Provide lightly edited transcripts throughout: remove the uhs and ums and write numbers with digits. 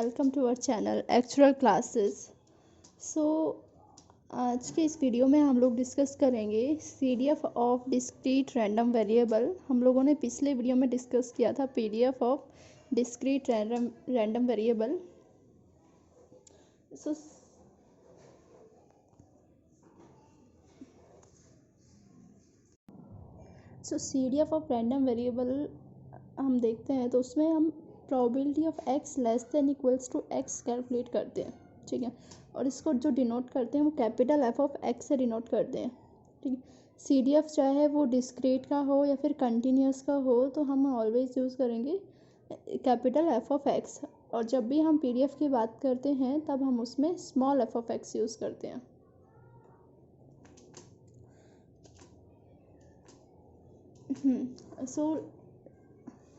Welcome to our channel actual classes. So आज के इस वीडियो में हम लोग डिस्कस करेंगे CDF of discrete random variable. हम लोगों ने पिछले वीडियो में डिस्कस किया था PDF of discrete random variable. So CDF of random variable हम देखते हैं तो उसमें हम probability of x less than equals to x calculate करते हैं, ठीक है। और इसको जो डिनोट करते हैं वो कैपिटल F ऑफ x से डिनोट करते हैं, ठीक है। CDF चाहे वो डिस्क्रीट का हो या फिर कंटिन्यूस का हो तो हम ऑलवेज यूज़ करेंगे कैपिटल F ऑफ x। और जब भी हम PDF की बात करते हैं तब हम उसमें small f of x use करते हैं। सो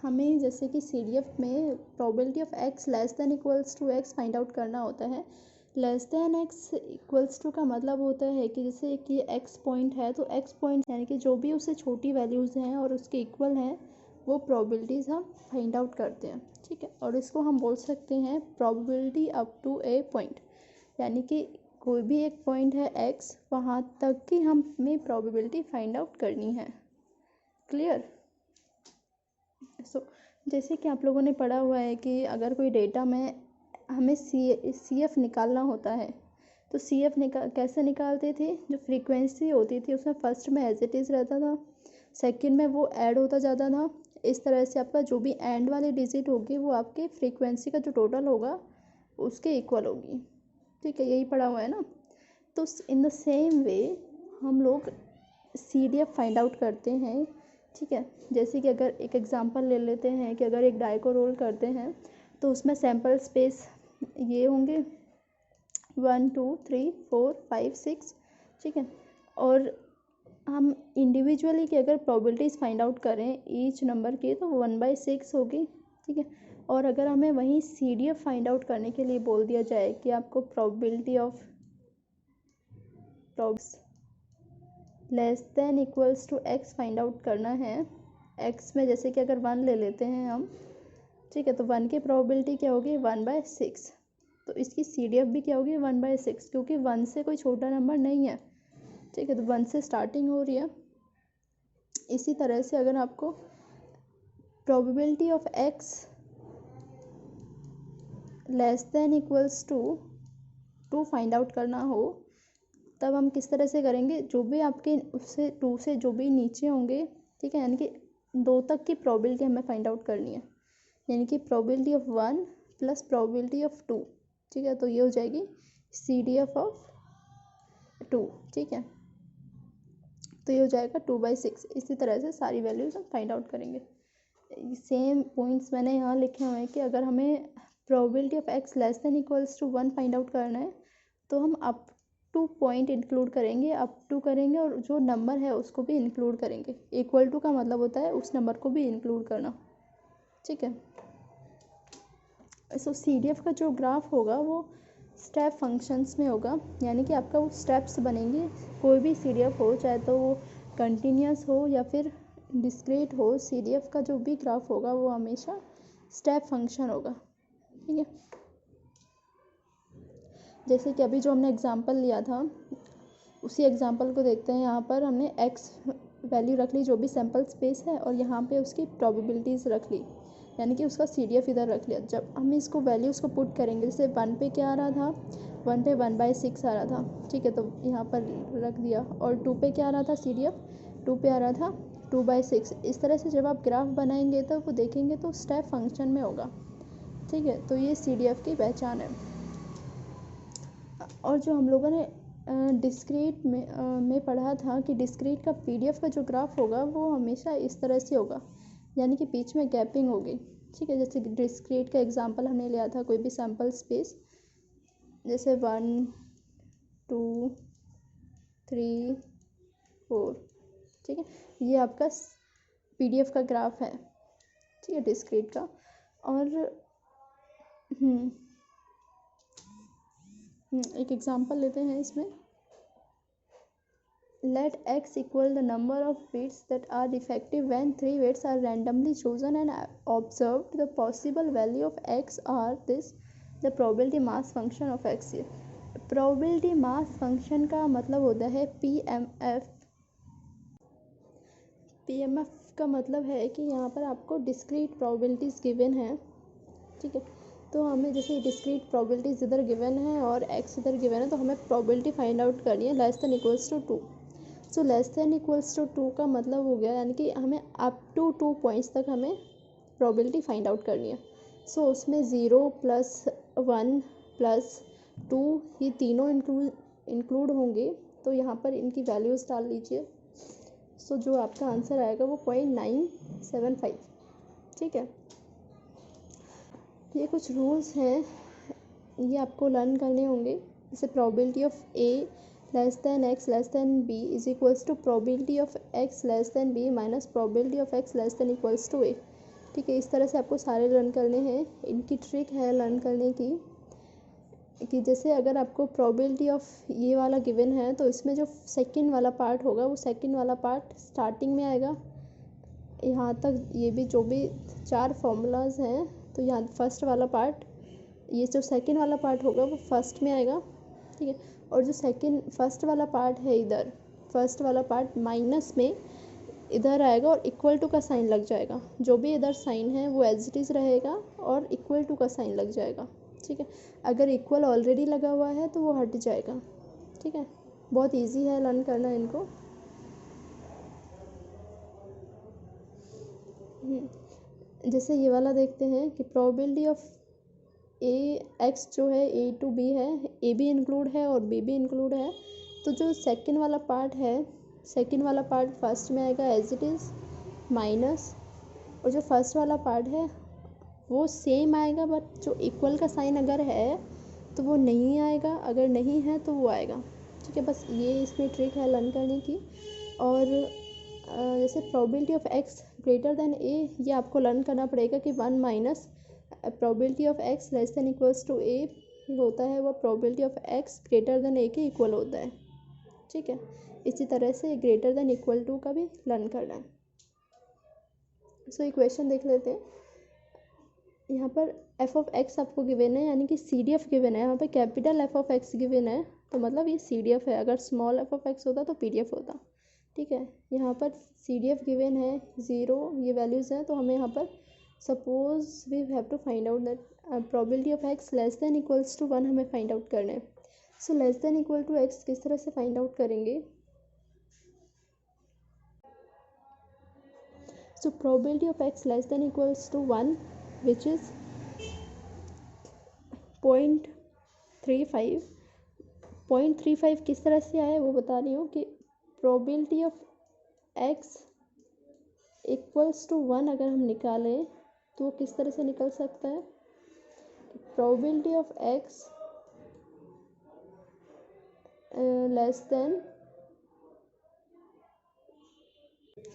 हमें जैसे कि CDF में probability of x less than equals to x find out करना होता है। Less than x equals to का मतलब होता है कि जैसे कि x पॉइंट है तो x पॉइंट यानी कि जो भी उससे छोटी वैल्यूज़ हैं और उसके इक्वल हैं वो प्रोबेबिलिटीज़ हम फाइंड आउट करते हैं, ठीक है। और इसको हम बोल सकते हैं probability up to a point, यानी कि कोई भी एक पॉइंट है x, वहाँ तक की हमें प्रोबेबिलिटी फाइंड आउट करनी है। क्लियर? जैसे कि आप लोगों ने पढ़ा हुआ है कि अगर कोई डेटा में हमें CF निकालना होता है तो CF कैसे निकालते थे? जो फ्रीक्वेंसी होती थी उसमें फर्स्ट में एज इट इज़ रहता था, सेकंड में वो ऐड होता जाता था। इस तरह से आपका जो भी एंड वाली डिजिट होगी वो आपके फ्रीक्वेंसी का जो टोटल होगा उसके इक्वल होगी, ठीक है। यही पढ़ा हुआ है ना। तो इन द सेम वे हम लोग CDF फाइंड आउट करते हैं, ठीक है। जैसे कि अगर एक एग्जांपल ले लेते हैं कि अगर एक डाई को रोल करते हैं तो उसमें सैम्पल स्पेस ये होंगे 1 2 3 4 5 6, ठीक है। और हम इंडिविजुअली की अगर प्रोबेबिलिटीज़ फाइंड आउट करें ईच नंबर की तो 1/6 होगी, ठीक है। और अगर हमें वहीं CDF फाइंड आउट करने के लिए बोल दिया जाए कि आपको probability of less than equals to x find out करना है। x में जैसे कि अगर 1 ले लेते हैं हम, ठीक है, तो 1 की प्रोबेबिलिटी क्या होगी 1/6। तो इसकी CDF भी क्या होगी 1/6, क्योंकि 1 से कोई छोटा नंबर नहीं है, ठीक है। तो 1 से स्टार्टिंग हो रही है। इसी तरह से अगर आपको probability of x less than equals to 2 find out करना हो तब हम किस तरह से करेंगे? जो भी आपके उससे 2 से जो भी नीचे होंगे, ठीक है, यानी कि 2 तक की प्रोबेबिलिटी हमें फाइंड आउट करनी है, यानी कि probability of 1 plus probability of 2, ठीक है। तो ये हो जाएगी CDF ऑफ 2, ठीक है। तो ये हो जाएगा 2/6। इसी तरह से सारी वैल्यूज हम फाइंड आउट करेंगे। सेम पॉइंट्स मैंने यहाँ लिखे हुए हैं कि अगर हमें probability of x less than equals to 1 find out करना है तो हम अप टू पॉइंट इंक्लूड करेंगे, अप टू करेंगे और जो नंबर है उसको भी इंक्लूड करेंगे। इक्वल टू का मतलब होता है उस नंबर को भी इंक्लूड करना, ठीक है। सो CDF का जो ग्राफ होगा वो स्टेप फंक्शंस में होगा, यानी कि आपका वो स्टेप्स बनेंगे। कोई भी CDF हो, चाहे तो वो कंटिन्यूस हो या फिर डिस्क्रीट हो, CDF का जो भी ग्राफ होगा वो हमेशा स्टेप फंक्शन होगा, ठीक है। जैसे कि अभी जो हमने एग्जांपल लिया था उसी एग्जांपल को देखते हैं। यहाँ पर हमने x वैल्यू रख ली जो भी सैम्पल स्पेस है और यहाँ पे उसकी प्रोबेबिलिटीज़ रख ली, यानी कि उसका CDF इधर रख लिया। जब हम इसको वैल्यूज़ को पुट करेंगे, जैसे 1 पे क्या आ रहा था, 1 पे 1/6 आ रहा था, ठीक है, तो यहाँ पर रख दिया। और 2 पे क्या आ रहा था CDF, 2 पे आ रहा था 2/6। इस तरह से जब आप ग्राफ बनाएंगे तो वो देखेंगे तो स्टेप फंक्शन में होगा, ठीक है। तो ये CDF की पहचान है। और जो हम लोगों ने डिस्क्रीट में पढ़ा था कि डिस्क्रीट का PDF का जो ग्राफ होगा वो हमेशा इस तरह से होगा, यानी कि बीच में गैपिंग होगी, ठीक है। जैसे डिस्क्रीट का एग्जांपल हमने लिया था कोई भी सैम्पल स्पेस, जैसे 1 2 3 4, ठीक है। ये आपका PDF का ग्राफ है, ठीक है, डिस्क्रीट का। और एक एग्जांपल लेते हैं इसमें। Let x equal the number of bits that are defective when 3 weights are randomly chosen and observed. The possible value of x are this the probability mass function of x. Probability mass function का मतलब होता है PMF. PMF का मतलब है कि यहाँ पर आपको डिस्क्रीट प्रोबेबिलिटीज़ गिवन है, ठीक है। तो हमें जैसे डिस्क्रीट प्रोबेबिलिटीज़ इधर गिवन है और एक्स इधर गिवन है, तो हमें प्रोबेबिलिटी फाइंड आउट करनी है less than equals to 2। So less than equals to 2 का मतलब हो गया यानी कि हमें अप टू 2 पॉइंट्स तक हमें प्रोबेबिलिटी फाइंड आउट करनी है। सो उसमें 0 प्लस 1 प्लस 2 ये तीनों इंक्लूड होंगे, तो यहाँ पर इनकी वैल्यूज़ डाल लीजिए। सो जो आपका आंसर आएगा वो 0.975, ठीक है। ये कुछ रूल्स हैं, ये आपको लर्न करने होंगे। जैसे probability of A less than X less than B is equals to probability of x less than B minus probability of x less than equals to A, ठीक है। इस तरह से आपको सारे लर्न करने हैं। इनकी ट्रिक है लर्न करने की कि जैसे अगर आपको प्रोबेबिलिटी ऑफ ये वाला गिवन है, तो इसमें जो सेकंड वाला पार्ट होगा वो सेकंड वाला पार्ट स्टार्टिंग में आएगा। यहाँ तक ये भी जो भी 4 फॉर्मूलाज हैं, तो यहाँ फर्स्ट वाला पार्ट, ये जो सेकंड वाला पार्ट होगा वो फर्स्ट में आएगा, ठीक है। और जो फर्स्ट वाला पार्ट है इधर, फर्स्ट वाला पार्ट माइनस में इधर आएगा और इक्वल टू का साइन लग जाएगा। जो भी इधर साइन है वो एज इट इज़ रहेगा और इक्वल टू का साइन लग जाएगा, ठीक है। अगर इक्वल ऑलरेडी लगा हुआ है तो वो हट जाएगा, ठीक है। बहुत इजी है लर्न करना इनको। जैसे ये वाला देखते हैं कि प्रोबेबिलिटी ऑफ ए एक्स जो है ए टू बी है, ए भी इंक्लूड है और बी भी इंक्लूड है। तो जो सेकंड वाला पार्ट है, सेकंड वाला पार्ट फर्स्ट में आएगा एज इट इज़ माइनस, और जो फर्स्ट वाला पार्ट है वो सेम आएगा, बट जो इक्वल का साइन अगर है तो वो नहीं आएगा, अगर नहीं है तो वो आएगा, ठीक है। बस ये इसमें ट्रिक है लर्न करने की। और जैसे probability of x greater than A, ये आपको लर्न करना पड़ेगा कि 1 minus probability of x less than equals to A होता है, वो probability of x greater than A के इक्वल होता है, ठीक है। इसी तरह से ग्रेटर देन इक्वल टू का भी लर्न करना है। सो इक्वेशन देख लेते हैं। यहाँ पर एफ ऑफ एक्स आपको गिवन है, यानी कि सी डी एफ गिवन है। यहाँ पे capital F of x given है, तो मतलब ये सी डी एफ है। अगर स्मॉल एफ ऑफ एक्स होता तो पी डी एफ होता, ठीक है। यहाँ पर सी डी एफ गिवन है 0, ये वैल्यूज़ हैं। तो हमें यहाँ पर suppose we have to find out that probability of x less than equals to 1 हमें फाइंड आउट करना है। So less than equal to X किस तरह से फाइंड आउट करेंगे। So probability of x less than equals to 1 which is 0.35। 0.35 किस तरह से आया वो बता रही हूँ कि probability of x equals to 1 अगर हम निकालें तो वो किस तरह से निकल सकता है। Probability of x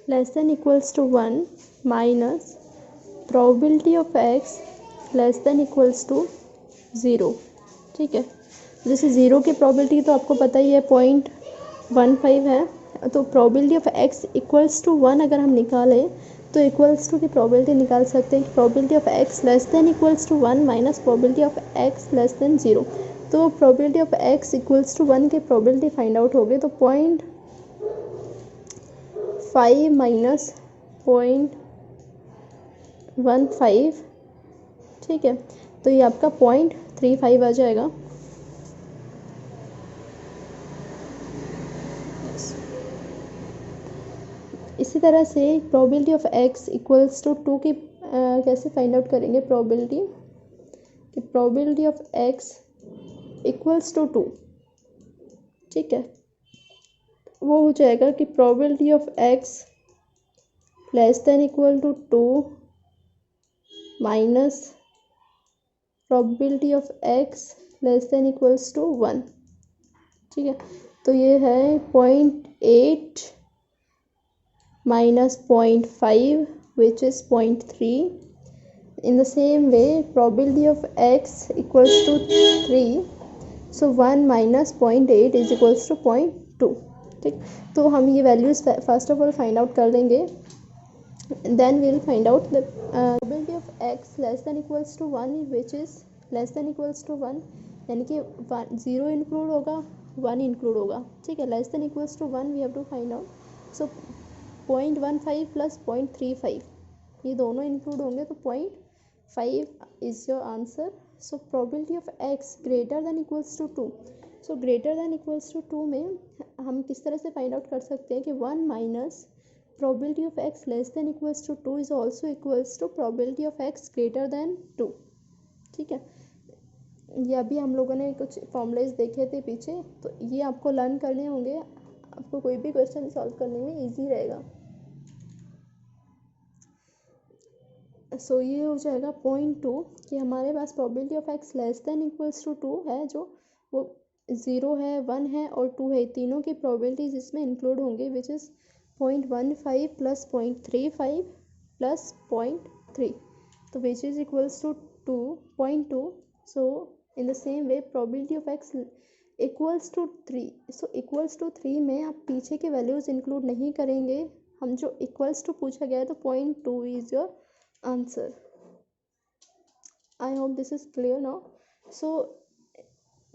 less than equals to 1 minus probability of x less than equals to 0, ठीक है। जैसे 0 की प्रोबेबिलिटी तो आपको पता ही है 0.15 है, तो probability of x equals to 1 अगर हम निकालें तो इक्वल्स टू की प्रोबेबिलिटी निकाल सकते हैं। Probability of x less than equals to 1 minus probability of x less than 0। तो probability of x equals to 1 की प्रोबेबिलिटी फाइंड आउट हो गई, तो 0.5 माइनस 0.15, ठीक है। तो ये आपका 0.35 आ जाएगा। इसी तरह से probability of x equals to 2 की कैसे फाइंड आउट करेंगे। Probability of x equals to 2, ठीक है। वो हो जाएगा कि probability of x less than equal to 2 minus probability of x less than equals to 1, ठीक है। तो ये है 0.8 minus 0.5 which is 0.3. In the same way probability of x equals to 3, so 1 minus 0.8 is equals to 0.2, ठीक। तो हम ये values first of all find out कर लेंगे, then we will find out the probability of x less than equals to 1 which is less than equals to 1, यानी कि 0 include होगा, 1 include होगा, ठीक है। Less than equals to 1 we have to find out. So 0.15 plus 0.35 ये दोनों include होंगे तो 0.5 is your answer. So probability of x greater than equals to 2। So greater than equals to 2 में हम किस तरह से फाइंड आउट कर सकते हैं कि 1 minus probability of x less than equals to 2 is also equals to probability of x greater than 2, ठीक है। ये अभी हम लोगों ने कुछ फॉर्मूलेज देखे थे पीछे, तो ये आपको लर्न करने होंगे, आपको कोई भी क्वेश्चन सॉल्व करने में इजी रहेगा। सो ये हो जाएगा 0.2 कि हमारे पास probability of x less than equals to 2 है, जो वो 0 है, 1 है और 2 है, तीनों की प्रोबेबिलिटीज इसमें इंक्लूड होंगे, विच इज़ 0.15 प्लस 0.35 प्लस 0.3, तो which is equals to 2.2। So in the same way probability of x equals to 3। So equals to 3 में आप पीछे के वैल्यूज़ इंक्लूड नहीं करेंगे, हम जो इक्वल्स टू पूछा गया है तो 0.2 is your answer. I hope this is clear now. So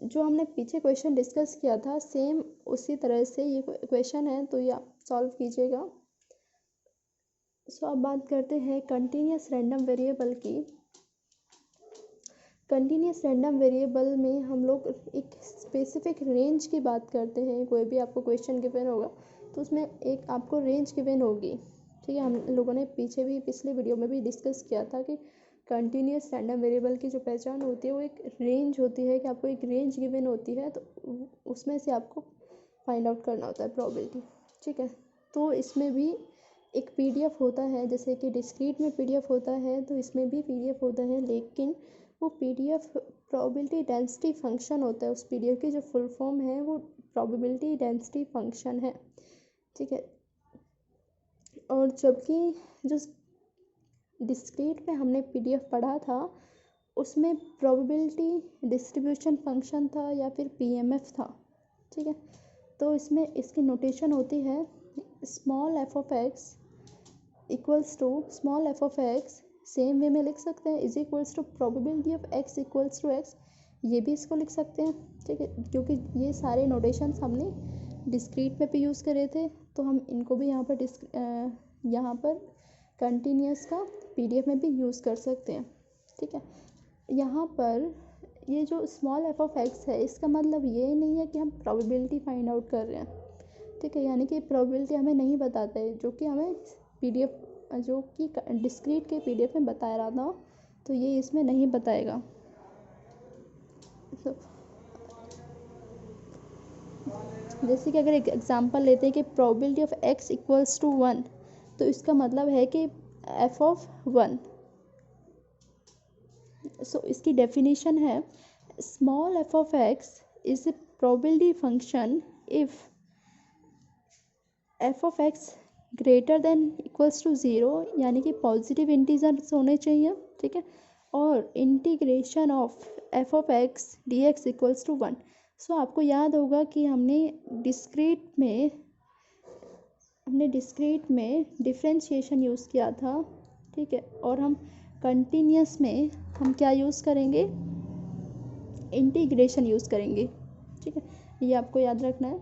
जो हमने पीछे क्वेश्चन डिस्कस किया था सेम उसी तरह से ये क्वेश्चन है, तो ये आप सॉल्व कीजिएगा। सो अब बात करते हैं कंटिन्यूस रैंडम वेरिएबल की। कंटिन्यूस रैंडम वेरिएबल में हम लोग एक स्पेसिफिक रेंज की बात करते हैं। कोई भी आपको क्वेश्चन गिवन होगा तो उसमें एक आपको रेंज गिवन होगी, ठीक है। हम लोगों ने पीछे भी पिछले वीडियो में भी डिस्कस किया था कि कंटिन्यूस रैंडम वेरिएबल की जो पहचान होती है वो एक रेंज होती है, कि आपको एक रेंज गिवन होती है तो उसमें से आपको फाइंड आउट करना होता है प्रोबेबिलिटी, ठीक है। तो इसमें भी एक पीडीएफ होता है, जैसे कि डिस्क्रीट में पीडीएफ होता है तो इसमें भी पीडीएफ होता है, लेकिन वो पीडीएफ प्रोबेबिलिटी डेंसिटी फंक्शन होता है। उस पीडीएफ की जो फुल फॉर्म है वो प्रोबेबिलिटी डेंसिटी फंक्शन है, ठीक है। और जबकि जो डिस्क्रीट में हमने पीडीएफ पढ़ा था उसमें प्रोबेबिलिटी डिस्ट्रीब्यूशन फंक्शन था या फिर पीएमएफ था, ठीक है। तो इसमें इसकी नोटेशन होती है small f of x equals to small f of x, same way में लिख सकते हैं, is equals to probability of x equals to x, ये भी इसको लिख सकते हैं, ठीक है। क्योंकि ये सारे नोटेशंस हमने डिस्क्रीट में भी यूज़ करे थे तो हम इनको भी यहाँ पर कंटिन्यूस का पीडीएफ में भी यूज़ कर सकते हैं, ठीक है। यहाँ पर ये जो स्मॉल एफ ऑफ एक्स है इसका मतलब ये नहीं है कि हम प्रोबेबिलिटी फाइंड आउट कर रहे हैं, ठीक है। यानी कि प्रोबेबिलिटी हमें नहीं बताता है, जो कि हमें पीडीएफ जो कि डिस्क्रीट के पीडीएफ में बताया रहा था तो ये इसमें नहीं बताएगा। जैसे कि अगर एक एग्जांपल लेते हैं कि probability of x equals to 1, तो इसका मतलब है कि f ऑफ 1। सो इसकी डेफिनेशन है small f of x is a probability function if f of x greater than equals to 0, यानी कि पॉजिटिव इंटीजर्स होने चाहिए, ठीक है। और integration of f of x d x equals to 1। So आपको याद होगा कि हमने डिस्क्रीट में डिफरेंशिएशन यूज़ किया था, ठीक है। और हम कंटिन्यूस में हम क्या यूज़ करेंगे, इंटीग्रेशन यूज़ करेंगे, ठीक है। ये आपको याद रखना है।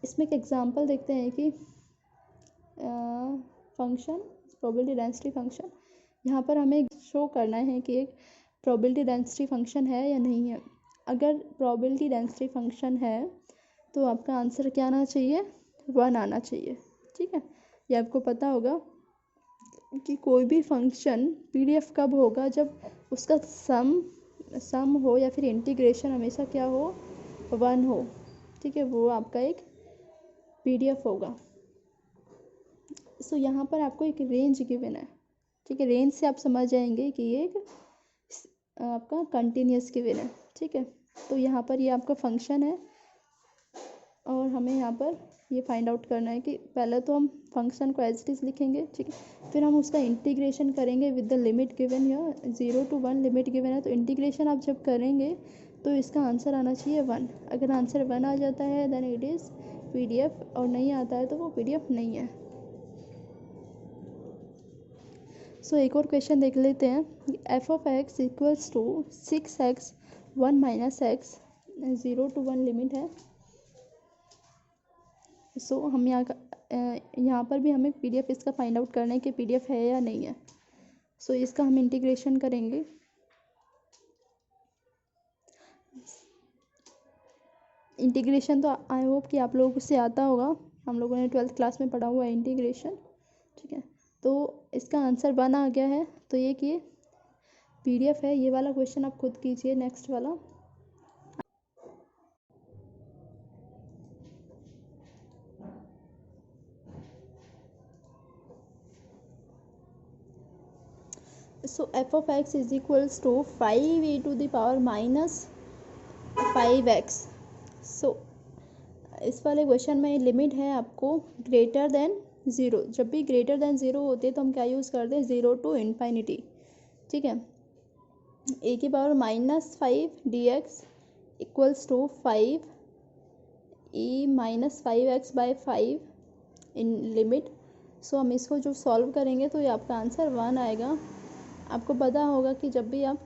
इसमें एक एग्जांपल देखते हैं कि फंक्शन प्रोबेबिलिटी डेंसिटी फंक्शन, यहाँ पर हमें शो करना है कि एक प्रोबेबिलिटी डेंसिटी फंक्शन है या नहीं है। अगर प्रोबेबिलिटी डेंसिटी फंक्शन है तो आपका आंसर क्या आना चाहिए, 1 आना चाहिए, ठीक है। ये आपको पता होगा कि कोई भी फंक्शन पीडीएफ कब होगा, जब उसका सम हो या फिर इंटीग्रेशन हमेशा क्या हो, 1 हो, ठीक है। वो आपका एक पीडीएफ होगा। सो यहाँ पर आपको एक रेंज गिवन है, ठीक है। रेंज से आप समझ जाएंगे कि ये एक आपका कंटिन्यूस गिवन है, ठीक है। तो यहाँ पर ये आपका फंक्शन है और हमें यहाँ पर ये फाइंड आउट करना है कि पहले तो हम फंक्शन को एज इट इज़ लिखेंगे, ठीक है। फिर हम उसका इंटीग्रेशन करेंगे विद द लिमिट गिवन, या 0 to 1 लिमिट गिवन है, तो इंटीग्रेशन आप जब करेंगे तो इसका आंसर आना चाहिए 1। अगर आंसर 1 आ जाता है देन इट इज़ पीडीएफ, और नहीं आता है तो वो पीडीएफ नहीं है। सो एक और क्वेश्चन देख लेते हैं। F of x equals to 6x 1 minus x 0 to 1 limit है। सो हम यहाँ पर भी हमें पीडीएफ इसका फाइंड आउट करना है कि पीडीएफ है या नहीं है। सो इसका हम इंटीग्रेशन करेंगे। इंटीग्रेशन तो आई होप कि आप लोगों से आता होगा, हम लोगों ने 12th क्लास में पढ़ा हुआ है इंटीग्रेशन, ठीक है। तो इसका आंसर 1 आ गया है। तो ये कि पीडीएफ है। ये वाला क्वेश्चन आप खुद कीजिए। नेक्स्ट वाला, so F of x is equals to 5e to the power minus 5x। So इस वाले क्वेश्चन में लिमिट है आपको ग्रेटर देन 0। जब भी ग्रेटर देन 0 होते हैं तो हम क्या यूज़ करते हैं, 0 to इन्फाइनिटी, ठीक है। ए की power minus 5 dx equals to 5e minus 5x by 5 in limit. So हम इसको जो सॉल्व करेंगे तो ये आपका आंसर 1 आएगा। आपको पता होगा कि जब भी आप